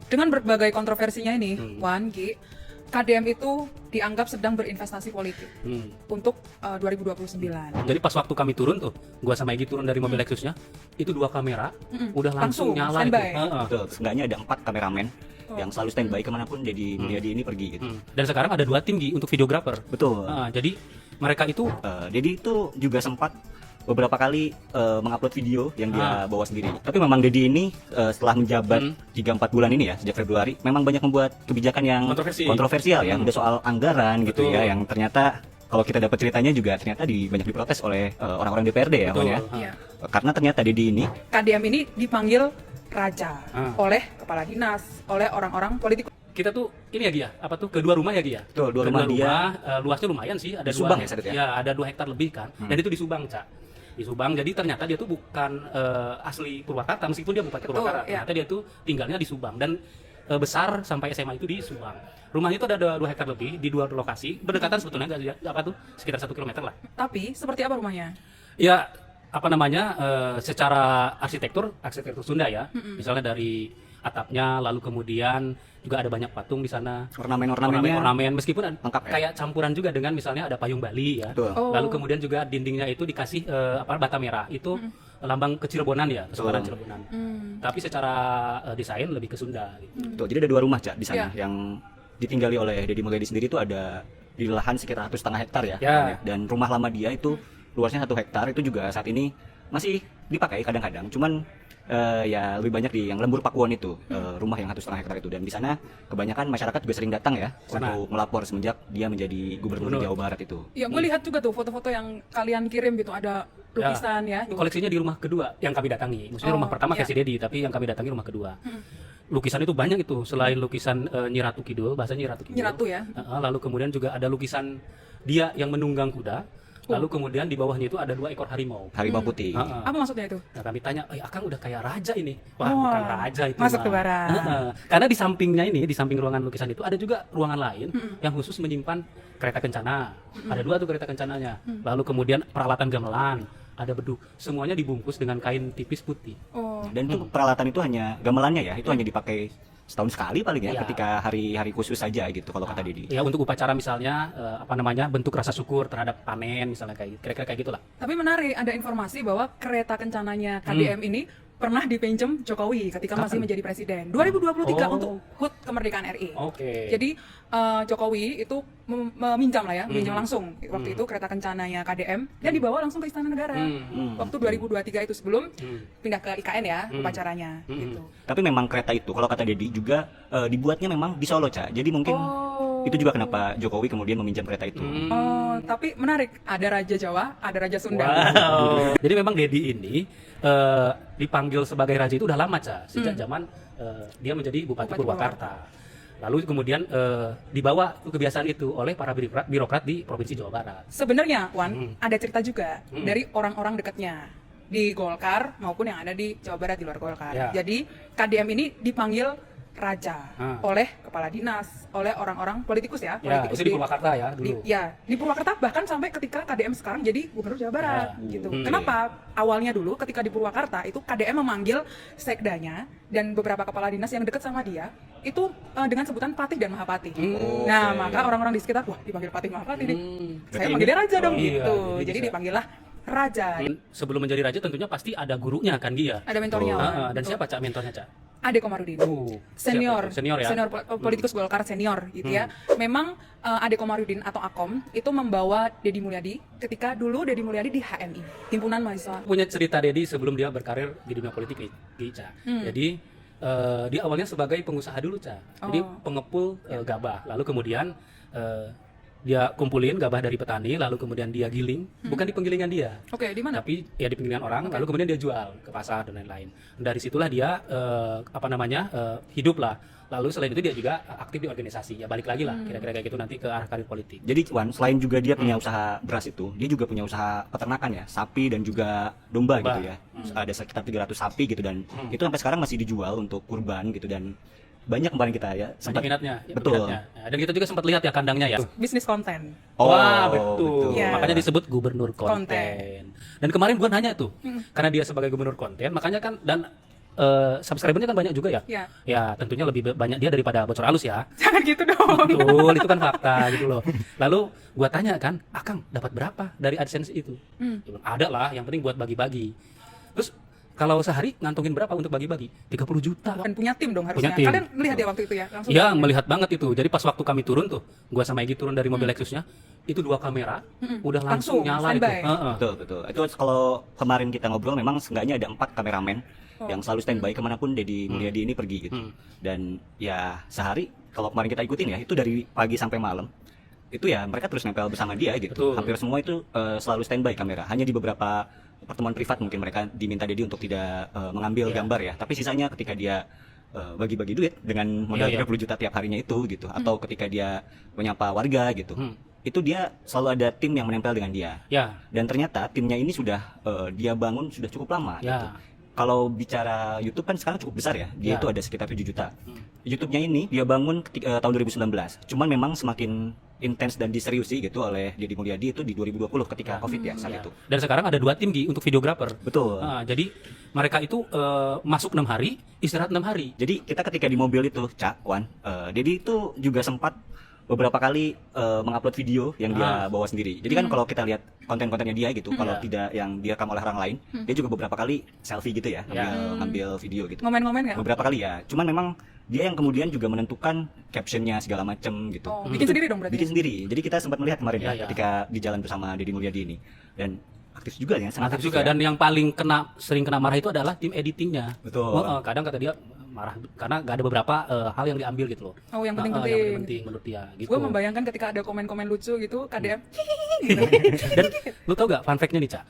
dengan berbagai kontroversinya ini, Wan, Gi, KDM itu dianggap sedang berinvestasi politik untuk 2029. Jadi pas waktu kami turun tuh, gua sama Egy turun dari mobil Lexusnya, itu 2 kamera udah langsung nyala itu. standby. Betul, seenggaknya ada 4 kameramen yang selalu standby kemanapun Deddy Mulyadi ini pergi gitu. Dan sekarang ada 2 tim Gi untuk videografer. Betul. Jadi mereka itu Deddy itu juga sempat beberapa kali mengupload video yang dia bawa sendiri. Tapi memang Deddy ini setelah menjabat 3-4 bulan ini ya, sejak Februari, memang banyak membuat kebijakan yang kontroversial ya. Udah soal anggaran gitu ya, yang ternyata kalau kita dapat ceritanya juga ternyata banyak diprotes oleh orang-orang DPRD ya, Wan ya. Iya. Karena ternyata Deddy ini KDM ini dipanggil raja oleh kepala dinas, oleh orang-orang politik. kita tuh ini ya Gi ya, apa tuh kedua rumah ya Gi ya. Betul, dua rumah dia. Luasnya lumayan sih, ada Di Subang 2 ya, Sadit, ya? ya, ada 2 hektar lebih kan. Dan itu di Subang, Ca. Di Subang, jadi ternyata dia tuh bukan asli Purwakarta, meskipun dia Bupati Purwakarta. iya. Ternyata dia tuh tinggalnya di Subang dan besar sampai SMA itu di Subang. Rumahnya itu ada 2 hektar lebih di 2 lokasi, berdekatan sebetulnya apa tuh sekitar 1 kilometer lah. Tapi seperti apa rumahnya? Ya apa namanya secara arsitektur Sunda ya, misalnya dari atapnya, lalu kemudian juga ada banyak patung di sana, ornamen-ornamennya ornamen meskipun lengkap ya? kayak campuran juga dengan misalnya ada payung Bali ya. Betul. Oh. Lalu kemudian juga dindingnya itu dikasih bata merah, itu lambang kecirebonan ya, kesultanan Cirebonan. Tapi secara desain lebih ke Sunda gitu. Tuh, jadi ada 2 rumah Cak di sana Iya. yang ditinggali oleh Deddy Mulyadi sendiri itu ada di lahan sekitar 1,5 hektar ya. Ya. Dan rumah lama dia itu luasnya 1 hektar itu juga saat ini masih dipakai kadang-kadang. Cuman ya lebih banyak di yang Lembur Pakuwon itu rumah yang 1,5 hektar itu, dan di sana kebanyakan masyarakat juga sering datang ya untuk melapor semenjak dia menjadi gubernur Jawa Barat itu. Ya, gue lihat juga tuh foto-foto yang kalian kirim gitu, ada lukisan ya. Itu koleksinya di rumah kedua yang kami datangi. Maksudnya rumah pertama iya. kasih Dedi, tapi yang kami datangi rumah kedua. Lukisan itu banyak itu, selain lukisan Nyi Ratu Kidul, bahasanya Nyi Ratu Kidul. Nyi Ratu ya. Lalu kemudian juga ada lukisan dia yang menunggang kuda. Lalu kemudian di bawahnya itu ada 2 ekor harimau. Harimau putih. Apa maksudnya itu? Nah, kami tanya, Akang udah kayak raja ini. Wah, bukan raja itu. Masuk mah. ke barat. Karena di sampingnya ini, di samping ruangan lukisan itu ada juga ruangan lain yang khusus menyimpan kereta kencana. Ada 2 tuh kereta kencananya. Lalu kemudian peralatan gamelan, ada beduk. Semuanya dibungkus dengan kain tipis putih. Oh. Dan itu peralatan itu hanya gamelannya ya, itu hanya dipakai setahun sekali paling ya, Iya. ketika hari-hari khusus saja gitu kalau kata Deddy. Ya untuk upacara misalnya bentuk rasa syukur terhadap panen misalnya kira-kira kayak gitulah. Tapi menarik, ada informasi bahwa kereta kencananya KDM ini pernah dipinjam Jokowi ketika masih menjadi presiden 2023 untuk HUT kemerdekaan RI. Oke. Jadi Jokowi itu meminjam lah ya, meminjam langsung waktu itu kereta kencananya KDM dan dibawa langsung ke Istana Negara. Waktu 2023 itu sebelum pindah ke IKN ya upacaranya gitu. Tapi memang kereta itu kalau kata Deddy juga dibuatnya memang di Solo, Cak. Jadi mungkin itu juga kenapa Jokowi kemudian meminjam kereta itu. Oh, tapi menarik, ada Raja Jawa, ada Raja Sunda. Wow. Jadi memang Dedi ini dipanggil sebagai raja itu udah lama, Ca. Sejak zaman dia menjadi Bupati Purwakarta. Lalu kemudian dibawa kebiasaan itu oleh para birokrat di Provinsi Jawa Barat. Sebenarnya, Wan, ada cerita juga dari orang-orang dekatnya di Golkar maupun yang ada di Jawa Barat di luar Golkar. Ya. Jadi KDM ini dipanggil raja oleh kepala dinas, oleh orang-orang politikus ya. Ya, Politikus itu di Purwakarta ya dulu. di Purwakarta, bahkan sampai ketika KDM sekarang jadi gubernur Jawa Barat gitu. Kenapa? Awalnya dulu ketika di Purwakarta itu KDM memanggil sekdanya dan beberapa kepala dinas yang dekat sama dia itu dengan sebutan Patih dan Mahapati. Nah, maka orang-orang di sekitar, wah dipanggil Patih Mahapati nih. Saya Berarti manggilnya raja dong iya, gitu. jadi Jadi bisa. dipanggillah raja. Sebelum menjadi raja tentunya pasti ada gurunya kan dia. Ada mentornya. Wan. Dan siapa, Cak, mentornya, Cak? Ade Komarudin. Senior ya. Senior politikus Golkar senior gitu ya. Memang Ade Komarudin atau Akom itu membawa Deddy Mulyadi ketika dulu Deddy Mulyadi di HMI, Himpunan Mahasiswa. Punya cerita Dedi sebelum dia berkarir di dunia politik Ca. Jadi dia awalnya sebagai pengusaha dulu, Ca. Jadi pengepul gabah. Lalu kemudian dia kumpulin gabah dari petani, lalu kemudian dia giling, bukan di penggilingan dia. Oke, di mana? Tapi ya di penggilingan orang, lalu kemudian dia jual ke pasar dan lain-lain. Dari situlah dia hidup lah. Lalu selain itu dia juga aktif di organisasi. Ya balik lagi lah, kira-kira kayak gitu nanti ke arah karir politik. Jadi Wan, selain juga dia punya usaha beras itu, dia juga punya usaha peternakan ya, sapi dan juga domba gitu ya. Ada sekitar 300 sapi gitu, dan itu sampai sekarang masih dijual untuk kurban gitu, dan banyak kemarin kita ya Banyak minatnya. Betul. Minatnya. Dan kita juga sempat lihat ya kandangnya ya. Bisnis konten. Wah, betul. Ya. Makanya disebut gubernur konten. Dan kemarin gua nanya tuh, karena dia sebagai gubernur konten, makanya kan dan subscribernya kan banyak juga ya. Ya. Ya tentunya lebih banyak dia daripada bocor halus ya. Jangan gitu dong. Betul, itu kan fakta gitu loh. Lalu gua tanya kan, Akang dapat berapa dari AdSense itu? Dia bilang, ada lah, yang penting buat bagi-bagi. Terus kalau sehari ngantongin berapa untuk bagi-bagi? 30 juta. Kan punya tim dong harusnya. Punya tim. Kalian lihat ya waktu itu ya? Langsung Iya, lihat. melihat banget itu. Jadi pas waktu kami turun tuh, gua sama Egy turun dari mobil Lexusnya, itu 2 kamera, udah langsung Langsung, nyala itu. standby. Heeh. Betul. Itu kalau kemarin kita ngobrol memang seenggaknya ada 4 kameramen yang selalu standby kemanapun Deddy Mulyadi ini pergi gitu. Dan ya sehari kalau kemarin kita ikutin ya itu dari pagi sampai malam itu ya mereka terus nempel bersama dia gitu. Betul. Hampir semua itu selalu standby kamera. Hanya di beberapa pertemuan privat mungkin mereka diminta Deddy untuk tidak mengambil gambar ya. Tapi sisanya ketika dia bagi-bagi duit dengan modal 30 juta tiap harinya itu gitu, atau ketika dia menyapa warga gitu. Itu dia selalu ada tim yang menempel dengan dia. Ya. Dan ternyata timnya ini sudah dia bangun sudah cukup lama Ya. gitu. Kalau bicara YouTube kan sekarang cukup besar ya. Dia Ya. itu ada sekitar 7 juta. YouTube-nya ini dia bangun tahun 2019. Cuman memang semakin intens dan diseriusi gitu oleh Deddy Mulyadi itu di 2020 ketika Covid ya saat itu. Dan sekarang ada 2 tim Gi untuk videografer. Betul. Nah, jadi mereka itu masuk 6 hari, istirahat 6 hari. Jadi kita ketika di mobil itu, Cak, Wan, Deddy itu juga sempat beberapa kali mengupload video yang dia bawa sendiri. Jadi kan kalau kita lihat konten-kontennya dia gitu, kalau tidak yang direkam oleh orang lain, dia juga beberapa kali selfie gitu ya, ngambil video gitu. Ngomen-ngomen nggak? Beberapa kali ya. Cuman memang dia yang kemudian juga menentukan captionnya segala macam gitu. Oh, bikin sendiri dong berarti? Bikin sendiri. Jadi kita sempat melihat kemarin ya, Ya. ketika di jalan bersama Deddy Mulyadi ini. Dan aktif juga ya, sangat Aktif juga, ya. dan yang paling sering kena marah itu adalah tim editingnya. Betul. Kadang kata dia marah karena gak ada beberapa hal yang diambil gitu loh. Oh, yang penting-penting. Yang paling penting menurut dia gitu. Gue membayangkan ketika ada komen-komen lucu gitu, KDM gitu. Dan lu tau gak fun fact-nya nih, Ca?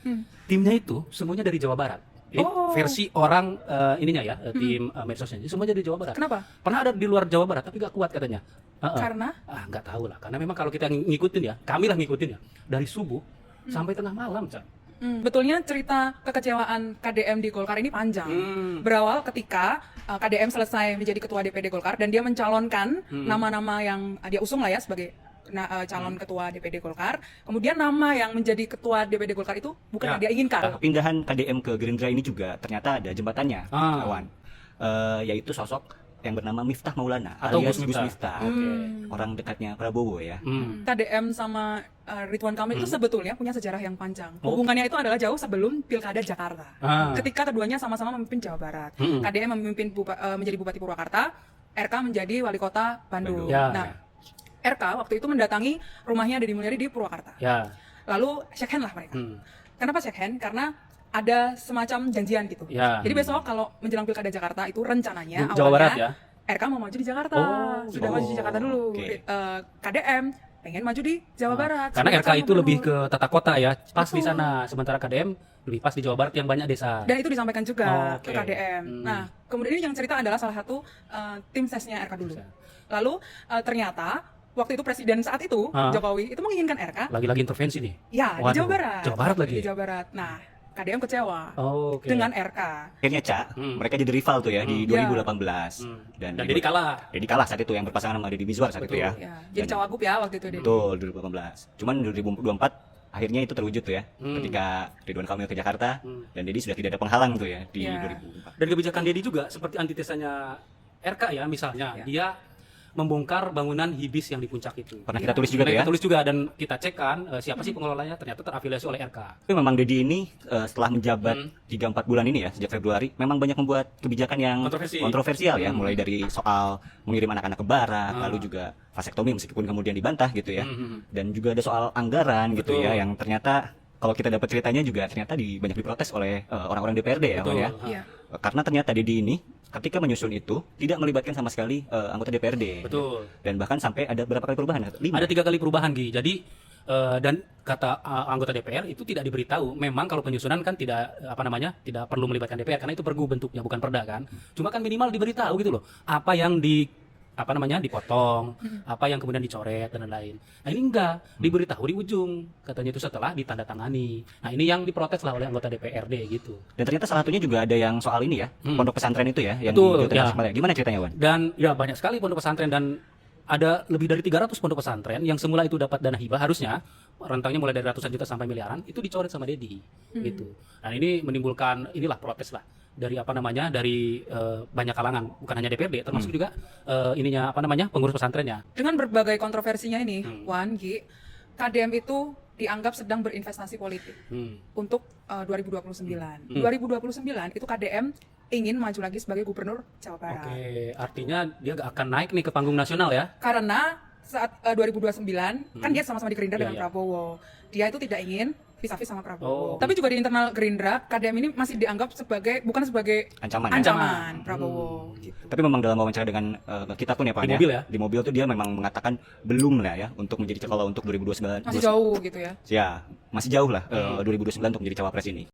Timnya itu semuanya dari Jawa Barat. Ini versi orang ininya ya, tim medsosnya. Jadi semuanya dari Jawa Barat. Kenapa? Pernah ada di luar Jawa Barat tapi gak kuat katanya. Karena? Nggak tahu lah. Karena memang kalau kita ngikutin ya, kami lah ngikutin ya, dari subuh sampai tengah malam, Ca. Betulnya cerita kekecewaan KDM di Golkar ini panjang. Berawal ketika KDM selesai menjadi ketua DPD Golkar dan dia mencalonkan nama-nama yang dia usung lah ya sebagai calon ketua DPD Golkar. Kemudian nama yang menjadi ketua DPD Golkar itu bukan yang dia inginkan. Pindahan KDM ke Gerindra ini juga ternyata ada jembatannya, Wan. Yaitu sosok yang bernama Miftah Maulana Atau alias Gus Gus Miftah. Miftah. Orang dekatnya Prabowo ya. KDM sama Ridwan Kamil itu sebetulnya punya sejarah yang panjang. Hubungannya itu adalah jauh sebelum Pilkada Jakarta. Ketika keduanya sama-sama memimpin Jawa Barat. KDM memimpin menjadi Bupati Purwakarta, RK menjadi Wali Kota Bandung. Ya. Nah, RK waktu itu mendatangi rumahnya Deddy Mulyadi di Purwakarta. Ya. Lalu shake hand lah mereka. Kenapa shake hand? Karena ada semacam janjian gitu. Ya. Jadi besok kalau menjelang Pilkada Jakarta itu rencananya Jawa Barat ya? RK mau maju di Jakarta. Sudah Oh, maju di Jakarta dulu. oke. KDM pengen maju di Jawa Barat. Karena Semacam RK itu lebih gubernur. ke tata kota ya, pas di sana. Sementara KDM lebih pas di Jawa Barat yang banyak desa. Dan itu disampaikan juga Oke. ke KDM. Nah, kemudian yang cerita adalah salah satu tim sesnya RK dulu. Lalu ternyata waktu itu presiden saat itu Jokowi itu menginginkan RK. Lagi-lagi intervensi nih. Ya, di Waduh, Jawa Barat. Jawa Barat lagi. Di Jawa Barat. Nah, KDM kecewa Oke. dengan RK. Akhirnya Cak, mereka jadi rival tuh ya di 2018. Dan jadi kalah. Jadi kalah saat itu yang berpasangan sama Deddy Mizwar saat itu ya. Ya, jadi cawagup ya waktu itu Deddy. Betul, 2018. Cuman 2024 akhirnya itu terwujud tuh ya. Ketika Ridwan Kamil ke Jakarta dan Deddy sudah tidak ada penghalang tuh ya di Ya. 2024. Dan kebijakan Deddy juga seperti antitesanya RK ya, misalnya dia membongkar bangunan Hibis yang di puncak itu. Pernah kita tulis juga tuh Pernah ya. kita tulis juga, dan kita cek kan siapa sih pengelolanya, ternyata terafiliasi oleh RK. Tapi memang Deddy ini setelah menjabat 3-4 bulan ini ya, sejak Februari, memang banyak membuat kebijakan yang kontroversial ya, mulai dari soal mengirim anak-anak ke barat, lalu juga vasektomi meskipun kemudian dibantah gitu ya. Dan juga ada soal anggaran gitu ya, yang ternyata kalau kita dapat ceritanya juga ternyata banyak diprotes oleh orang-orang DPRD ya, Wan, ya. Iya. Karena ternyata Deddy ini ketika menyusun itu tidak melibatkan sama sekali anggota DPRD. Betul. Dan bahkan sampai ada berapa kali perubahan? 5. Ada 3 kali perubahan Gi. Jadi dan kata anggota DPR itu tidak diberitahu. Memang kalau penyusunan kan tidak tidak perlu melibatkan DPR karena itu pergu bentuknya, bukan perda kan. Cuma kan minimal diberitahu gitu loh. Apa yang dipotong, apa yang kemudian dicoret dan lain-lain. Nah ini enggak, diberitahu di ujung, katanya itu setelah ditandatangani. Nah ini yang diprotes lah oleh anggota DPRD gitu. Dan ternyata salah satunya juga ada yang soal ini ya, pondok pesantren itu ya, yang Betul, di Jawa ya. Tengah. Gimana ceritanya, Wan? Dan ya banyak sekali pondok pesantren, dan ada lebih dari 300 pondok pesantren yang semula itu dapat dana hibah, harusnya rentangnya mulai dari ratusan juta sampai miliaran, itu dicoret sama Deddy gitu. Dan ini menimbulkan protes lah dari apa namanya dari banyak kalangan, bukan hanya DPRD, termasuk juga ininya apa namanya pengurus pesantrennya. Dengan berbagai kontroversinya ini, Wan, Gi, KDM itu dianggap sedang berinvestasi politik untuk 2029. 2029 itu KDM ingin maju lagi sebagai gubernur Jawa Barat. Oke, artinya dia gak akan naik nih ke panggung nasional ya? Karena saat 2029 kan dia sama-sama di Gerindra Iya, dengan iya. Prabowo. Dia itu tidak ingin vis-a-vis sama Oh. Prabowo. Tapi juga di internal Gerindra, KDM ini masih dianggap sebagai bukan sebagai Ancaman, ya? ancaman Prabowo gitu. Tapi memang dalam wawancara dengan kita pun ya Pak Di mobil ya? di mobil tuh dia memang mengatakan belum lah ya untuk menjadi kalau untuk 2029 Masih jauh gitu ya. ya masih jauh lah 2029 untuk menjadi cawapres ini.